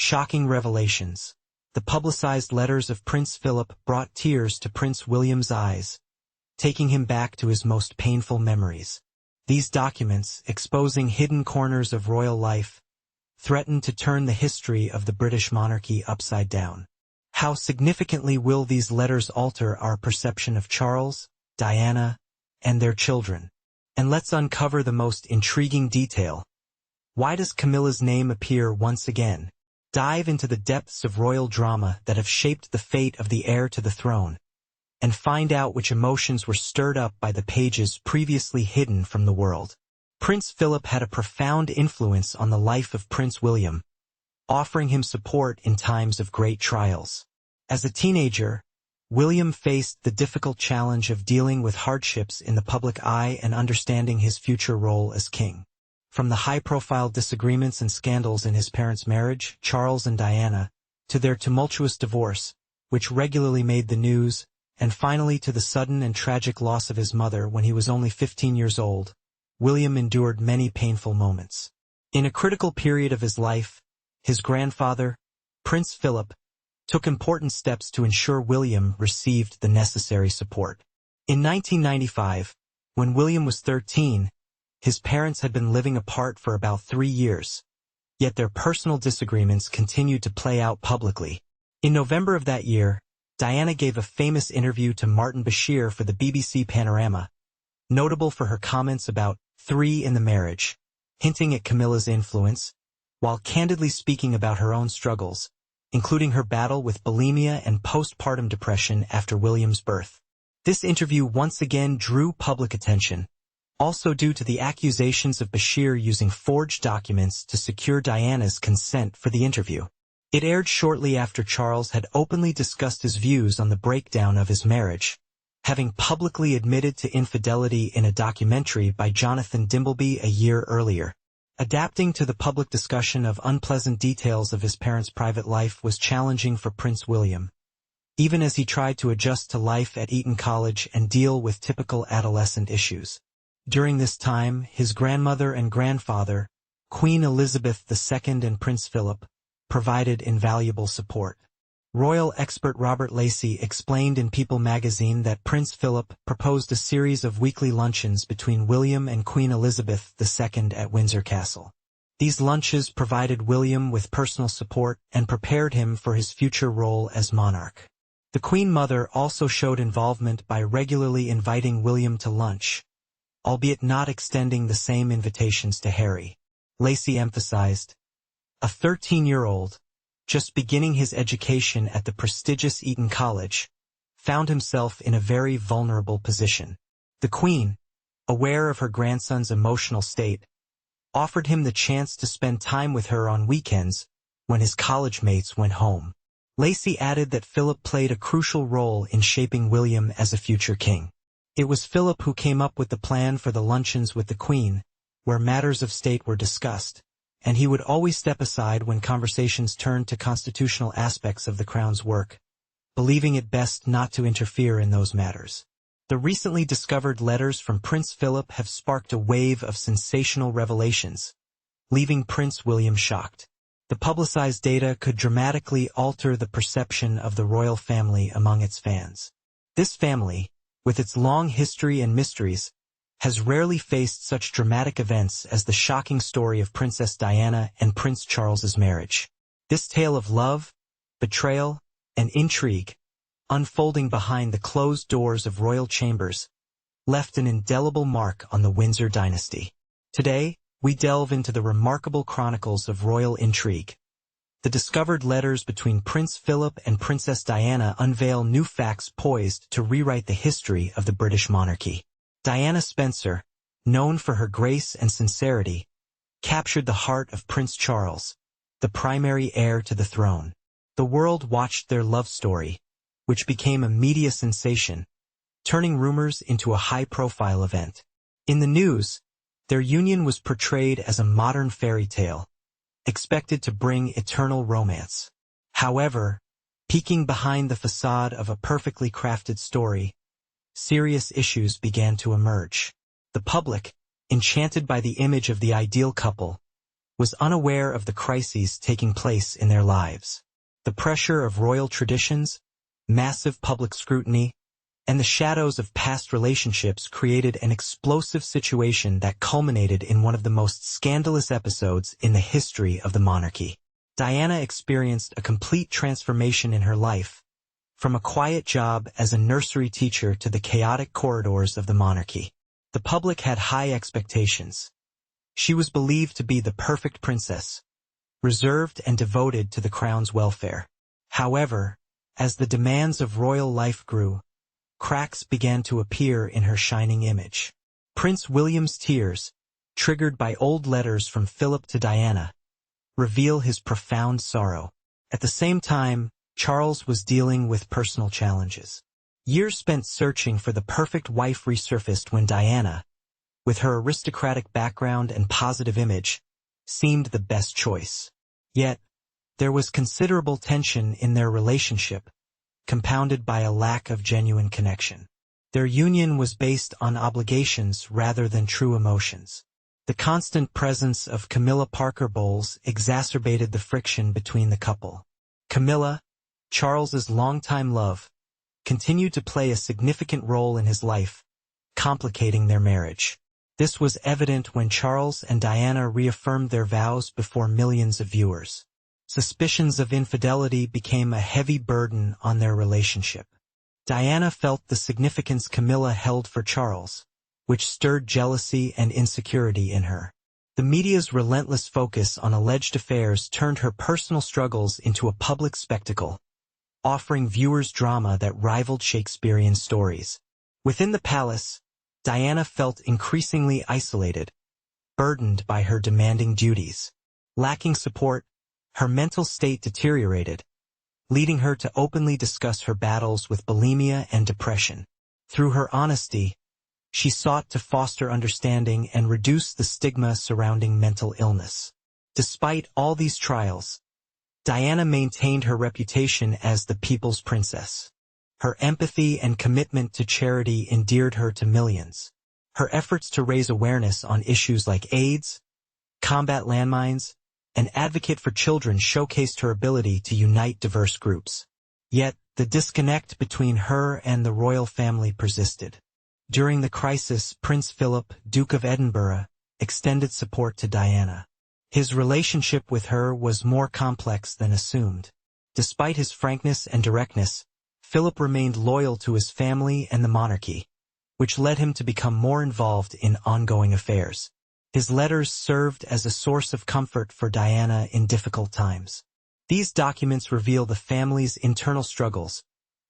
Shocking revelations. The publicized letters of Prince Philip brought tears to Prince William's eyes, taking him back to his most painful memories. These documents, exposing hidden corners of royal life, threatened to turn the history of the British monarchy upside down. How significantly will these letters alter our perception of Charles, Diana, and their children? And let's uncover the most intriguing detail. Why does Camilla's name appear once again? Dive into the depths of royal drama that have shaped the fate of the heir to the throne, and find out which emotions were stirred up by the pages previously hidden from the world. Prince Philip had a profound influence on the life of Prince William, offering him support in times of great trials. As a teenager, William faced the difficult challenge of dealing with hardships in the public eye and understanding his future role as king. From the high-profile disagreements and scandals in his parents' marriage, Charles and Diana, to their tumultuous divorce, which regularly made the news, and finally to the sudden and tragic loss of his mother when he was only 15 years old, William endured many painful moments. In a critical period of his life, his grandfather, Prince Philip, took important steps to ensure William received the necessary support. In 1995, when William was 13, his parents had been living apart for about 3 years, yet their personal disagreements continued to play out publicly. In November of that year, Diana gave a famous interview to Martin Bashir for the BBC Panorama, notable for her comments about 3 in the marriage, hinting at Camilla's influence, while candidly speaking about her own struggles, including her battle with bulimia and postpartum depression after William's birth. This interview once again drew public attention, also due to the accusations of Bashir using forged documents to secure Diana's consent for the interview. It aired shortly after Charles had openly discussed his views on the breakdown of his marriage, having publicly admitted to infidelity in a documentary by Jonathan Dimbleby a year earlier. Adapting to the public discussion of unpleasant details of his parents' private life was challenging for Prince William, even as he tried to adjust to life at Eton College and deal with typical adolescent issues. During this time, his grandmother and grandfather, Queen Elizabeth II and Prince Philip, provided invaluable support. Royal expert Robert Lacey explained in People magazine that Prince Philip proposed a series of weekly luncheons between William and Queen Elizabeth II at Windsor Castle. These lunches provided William with personal support and prepared him for his future role as monarch. The Queen Mother also showed involvement by regularly inviting William to lunch, albeit not extending the same invitations to Harry. Lacey emphasized, a 13-year-old, just beginning his education at the prestigious Eton College, found himself in a very vulnerable position. The Queen, aware of her grandson's emotional state, offered him the chance to spend time with her on weekends when his college mates went home. Lacey added that Philip played a crucial role in shaping William as a future king. It was Philip who came up with the plan for the luncheons with the Queen, where matters of state were discussed, and he would always step aside when conversations turned to constitutional aspects of the Crown's work, believing it best not to interfere in those matters. The recently discovered letters from Prince Philip have sparked a wave of sensational revelations, leaving Prince William shocked. The publicized data could dramatically alter the perception of the royal family among its fans. This family, with its long history and mysteries, has rarely faced such dramatic events as the shocking story of Princess Diana and Prince Charles's marriage. This tale of love, betrayal, and intrigue, unfolding behind the closed doors of royal chambers, left an indelible mark on the Windsor dynasty. Today, we delve into the remarkable chronicles of royal intrigue. The discovered letters between Prince Philip and Princess Diana unveil new facts poised to rewrite the history of the British monarchy. Diana Spencer, known for her grace and sincerity, captured the heart of Prince Charles, the primary heir to the throne. The world watched their love story, which became a media sensation, turning rumors into a high-profile event. In the news, their union was portrayed as a modern fairy tale, expected to bring eternal romance. However, peeking behind the facade of a perfectly crafted story, serious issues began to emerge. The public, enchanted by the image of the ideal couple, was unaware of the crises taking place in their lives. The pressure of royal traditions, massive public scrutiny, and the shadows of past relationships created an explosive situation that culminated in one of the most scandalous episodes in the history of the monarchy. Diana experienced a complete transformation in her life, from a quiet job as a nursery teacher to the chaotic corridors of the monarchy. The public had high expectations. She was believed to be the perfect princess, reserved and devoted to the crown's welfare. However, as the demands of royal life grew, cracks began to appear in her shining image. Prince William's tears, triggered by old letters from Philip to Diana, reveal his profound sorrow. At the same time, Charles was dealing with personal challenges. Years spent searching for the perfect wife resurfaced when Diana, with her aristocratic background and positive image, seemed the best choice. Yet, there was considerable tension in their relationship, compounded by a lack of genuine connection. Their union was based on obligations rather than true emotions. The constant presence of Camilla Parker Bowles exacerbated the friction between the couple. Camilla, Charles's longtime love, continued to play a significant role in his life, complicating their marriage. This was evident when Charles and Diana reaffirmed their vows before millions of viewers. Suspicions of infidelity became a heavy burden on their relationship. Diana felt the significance Camilla held for Charles, which stirred jealousy and insecurity in her. The media's relentless focus on alleged affairs turned her personal struggles into a public spectacle, offering viewers drama that rivaled Shakespearean stories. Within the palace, Diana felt increasingly isolated, burdened by her demanding duties. Lacking support, her mental state deteriorated, leading her to openly discuss her battles with bulimia and depression. Through her honesty, she sought to foster understanding and reduce the stigma surrounding mental illness. Despite all these trials, Diana maintained her reputation as the people's princess. Her empathy and commitment to charity endeared her to millions. Her efforts to raise awareness on issues like AIDS, combat landmines, and advocate for children showcased her ability to unite diverse groups. Yet, the disconnect between her and the royal family persisted. During the crisis, Prince Philip, Duke of Edinburgh, extended support to Diana. His relationship with her was more complex than assumed. Despite his frankness and directness, Philip remained loyal to his family and the monarchy, which led him to become more involved in ongoing affairs. His letters served as a source of comfort for Diana in difficult times. These documents reveal the family's internal struggles,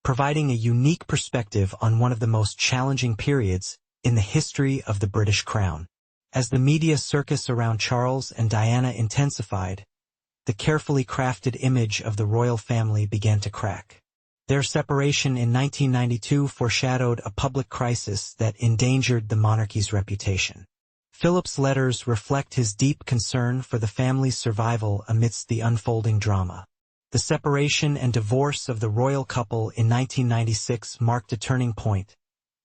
providing a unique perspective on one of the most challenging periods in the history of the British Crown. As the media circus around Charles and Diana intensified, the carefully crafted image of the royal family began to crack. Their separation in 1992 foreshadowed a public crisis that endangered the monarchy's reputation. Philip's letters reflect his deep concern for the family's survival amidst the unfolding drama. The separation and divorce of the royal couple in 1996 marked a turning point,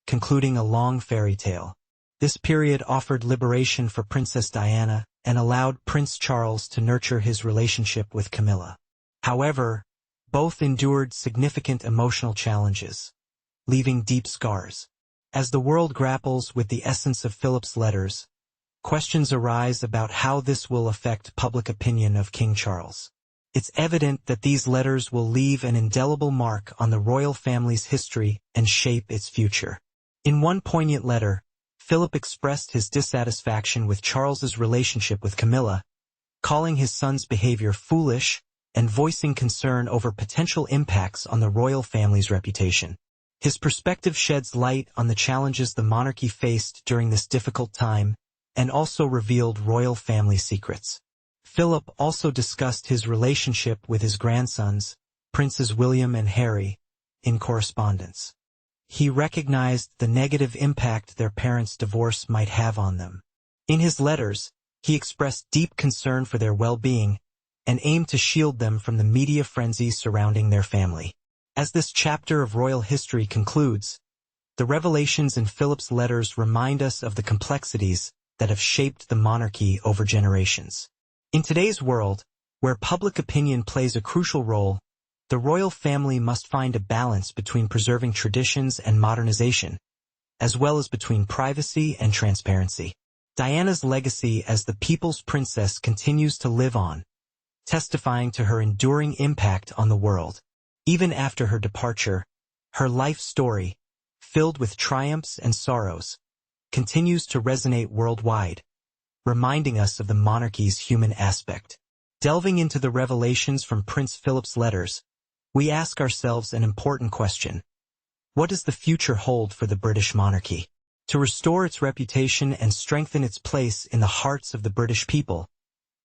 concluding a long fairy tale. This period offered liberation for Princess Diana and allowed Prince Charles to nurture his relationship with Camilla. However, both endured significant emotional challenges, leaving deep scars. As the world grapples with the essence of Philip's letters, questions arise about how this will affect public opinion of King Charles. It's evident that these letters will leave an indelible mark on the royal family's history and shape its future. In one poignant letter, Philip expressed his dissatisfaction with Charles's relationship with Camilla, calling his son's behavior foolish and voicing concern over potential impacts on the royal family's reputation. His perspective sheds light on the challenges the monarchy faced during this difficult time and also revealed royal family secrets. Philip also discussed his relationship with his grandsons, Princes William and Harry, in correspondence. He recognized the negative impact their parents' divorce might have on them. In his letters, he expressed deep concern for their well-being and aimed to shield them from the media frenzy surrounding their family. As this chapter of royal history concludes, the revelations in Philip's letters remind us of the complexities that have shaped the monarchy over generations. In today's world, where public opinion plays a crucial role, the royal family must find a balance between preserving traditions and modernization, as well as between privacy and transparency. Diana's legacy as the people's princess continues to live on, testifying to her enduring impact on the world. Even after her departure, her life story, filled with triumphs and sorrows, continues to resonate worldwide, reminding us of the monarchy's human aspect. Delving into the revelations from Prince Philip's letters, we ask ourselves an important question. What does the future hold for the British monarchy? To restore its reputation and strengthen its place in the hearts of the British people,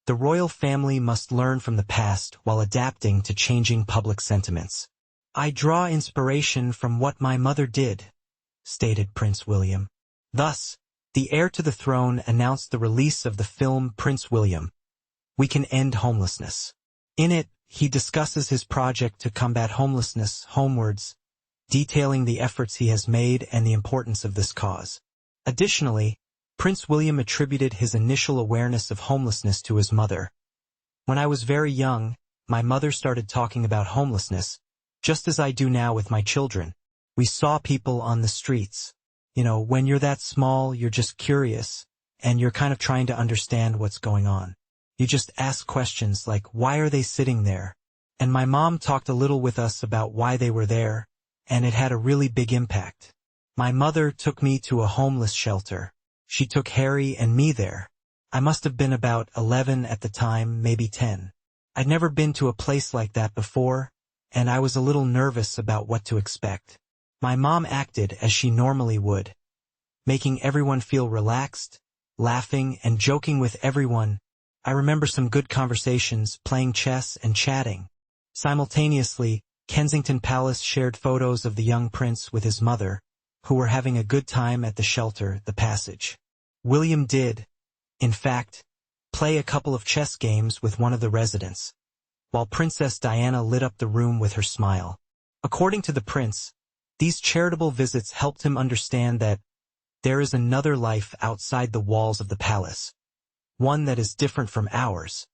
the royal family must learn from the past while adapting to changing public sentiments. "I draw inspiration from what my mother did," stated Prince William. Thus, the heir to the throne announced the release of the film Prince William, We Can End Homelessness. In it, he discusses his project to combat homelessness homewards, detailing the efforts he has made and the importance of this cause. Additionally, Prince William attributed his initial awareness of homelessness to his mother. "When I was very young, my mother started talking about homelessness, just as I do now with my children. We saw people on the streets. When you're that small, you're just curious, and you're kind of trying to understand what's going on. You just ask questions like, why are they sitting there? And my mom talked a little with us about why they were there, and it had a really big impact. My mother took me to a homeless shelter. She took Harry and me there. I must have been about 11 at the time, maybe 10. I'd never been to a place like that before, and I was a little nervous about what to expect. My mom acted as she normally would, making everyone feel relaxed, laughing and joking with everyone. I remember some good conversations, playing chess and chatting. Simultaneously, Kensington Palace shared photos of the young prince with his mother, who were having a good time at the shelter, the Passage. William did, in fact, play a couple of chess games with one of the residents, while Princess Diana lit up the room with her smile. According to the prince, these charitable visits helped him understand that there is another life outside the walls of the palace, one that is different from ours,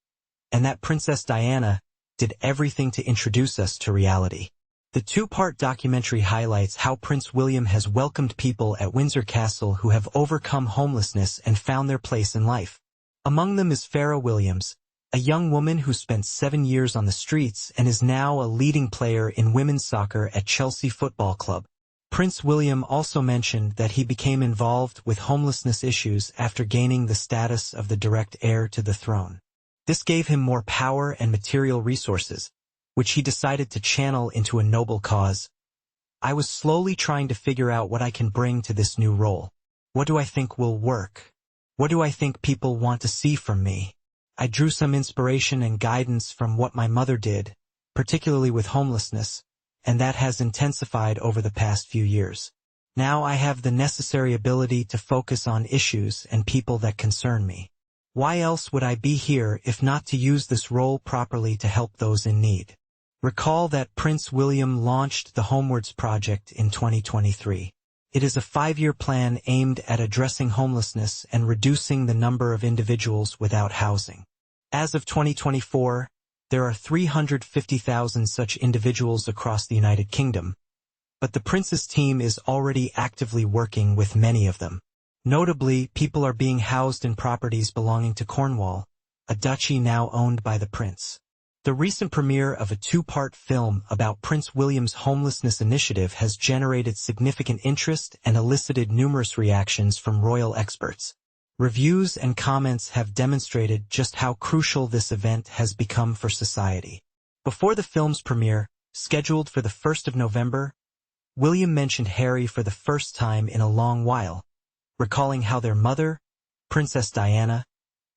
and that Princess Diana did everything to introduce us to reality. The two-part documentary highlights how Prince William has welcomed people at Windsor Castle who have overcome homelessness and found their place in life. Among them is Farrah Williams, a young woman who spent 7 years on the streets and is now a leading player in women's soccer at Chelsea Football Club. Prince William also mentioned that he became involved with homelessness issues after gaining the status of the direct heir to the throne. This gave him more power and material resources, which he decided to channel into a noble cause. "I was slowly trying to figure out what I can bring to this new role. What do I think will work? What do I think people want to see from me? I drew some inspiration and guidance from what my mother did, particularly with homelessness, and that has intensified over the past few years. Now I have the necessary ability to focus on issues and people that concern me. Why else would I be here if not to use this role properly to help those in need?" Recall that Prince William launched the Homewards Project in 2023. It is a 5-year plan aimed at addressing homelessness and reducing the number of individuals without housing. As of 2024, there are 350,000 such individuals across the United Kingdom, but the Prince's team is already actively working with many of them. Notably, people are being housed in properties belonging to Cornwall, a duchy now owned by the Prince. The recent premiere of a 2-part film about Prince William's homelessness initiative has generated significant interest and elicited numerous reactions from royal experts. Reviews and comments have demonstrated just how crucial this event has become for society. Before the film's premiere, scheduled for the 1st of November, William mentioned Harry for the first time in a long while, recalling how their mother, Princess Diana,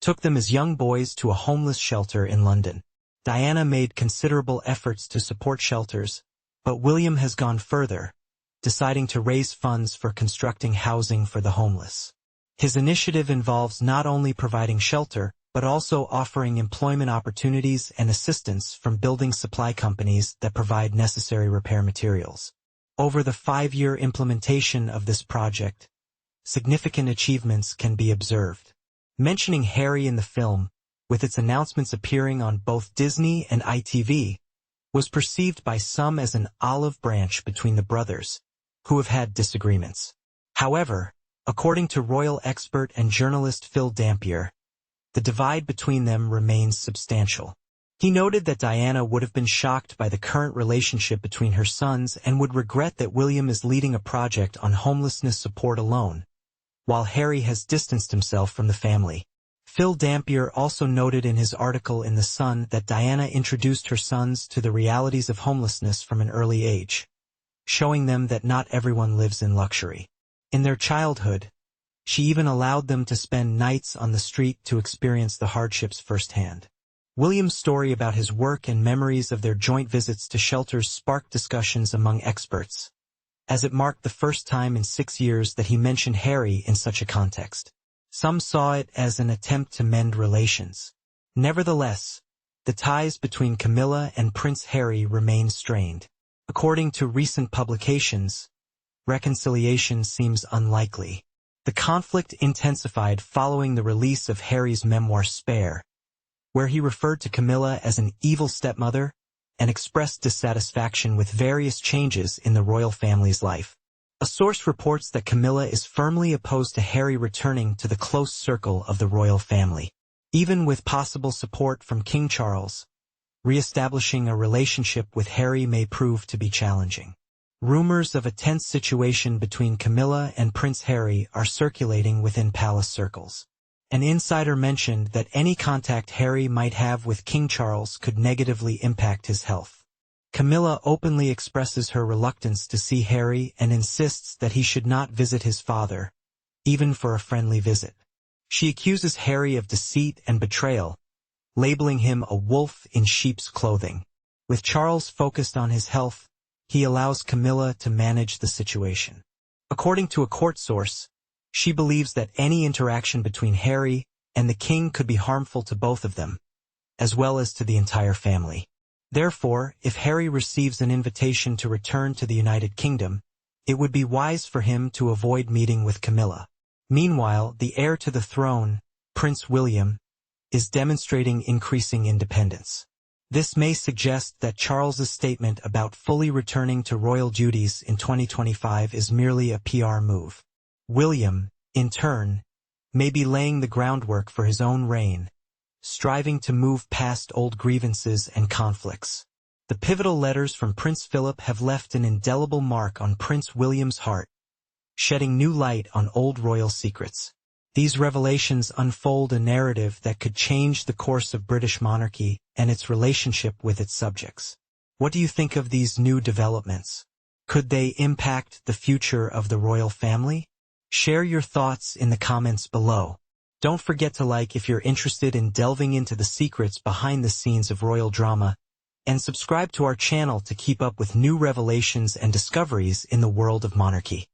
took them as young boys to a homeless shelter in London. Diana made considerable efforts to support shelters, but William has gone further, deciding to raise funds for constructing housing for the homeless. His initiative involves not only providing shelter, but also offering employment opportunities and assistance from building supply companies that provide necessary repair materials. Over the 5-year implementation of this project, significant achievements can be observed. Mentioning Harry in the film, with its announcements appearing on both Disney and ITV, was perceived by some as an olive branch between the brothers, who have had disagreements. However, according to royal expert and journalist Phil Dampier, the divide between them remains substantial. He noted that Diana would have been shocked by the current relationship between her sons and would regret that William is leading a project on homelessness support alone, while Harry has distanced himself from the family. Phil Dampier also noted in his article in The Sun that Diana introduced her sons to the realities of homelessness from an early age, showing them that not everyone lives in luxury. In their childhood, she even allowed them to spend nights on the street to experience the hardships firsthand. William's story about his work and memories of their joint visits to shelters sparked discussions among experts, as it marked the first time in 6 years that he mentioned Harry in such a context. Some saw it as an attempt to mend relations. Nevertheless, the ties between Camilla and Prince Harry remain strained. According to recent publications, reconciliation seems unlikely. The conflict intensified following the release of Harry's memoir Spare, where he referred to Camilla as an evil stepmother and expressed dissatisfaction with various changes in the royal family's life. A source reports that Camilla is firmly opposed to Harry returning to the close circle of the royal family. Even with possible support from King Charles, re-establishing a relationship with Harry may prove to be challenging. Rumors of a tense situation between Camilla and Prince Harry are circulating within palace circles. An insider mentioned that any contact Harry might have with King Charles could negatively impact his health. Camilla openly expresses her reluctance to see Harry and insists that he should not visit his father, even for a friendly visit. She accuses Harry of deceit and betrayal, labeling him a wolf in sheep's clothing. With Charles focused on his health, he allows Camilla to manage the situation. According to a court source, she believes that any interaction between Harry and the king could be harmful to both of them, as well as to the entire family. Therefore, if Harry receives an invitation to return to the United Kingdom, it would be wise for him to avoid meeting with Camilla. Meanwhile, the heir to the throne, Prince William, is demonstrating increasing independence. This may suggest that Charles's statement about fully returning to royal duties in 2025 is merely a PR move. William, in turn, may be laying the groundwork for his own reign, striving to move past old grievances and conflicts. The pivotal letters from Prince Philip have left an indelible mark on Prince William's heart, shedding new light on old royal secrets. These revelations unfold a narrative that could change the course of British monarchy and its relationship with its subjects. What do you think of these new developments? Could they impact the future of the royal family? Share your thoughts in the comments below. Don't forget to like if you're interested in delving into the secrets behind the scenes of royal drama, and subscribe to our channel to keep up with new revelations and discoveries in the world of monarchy.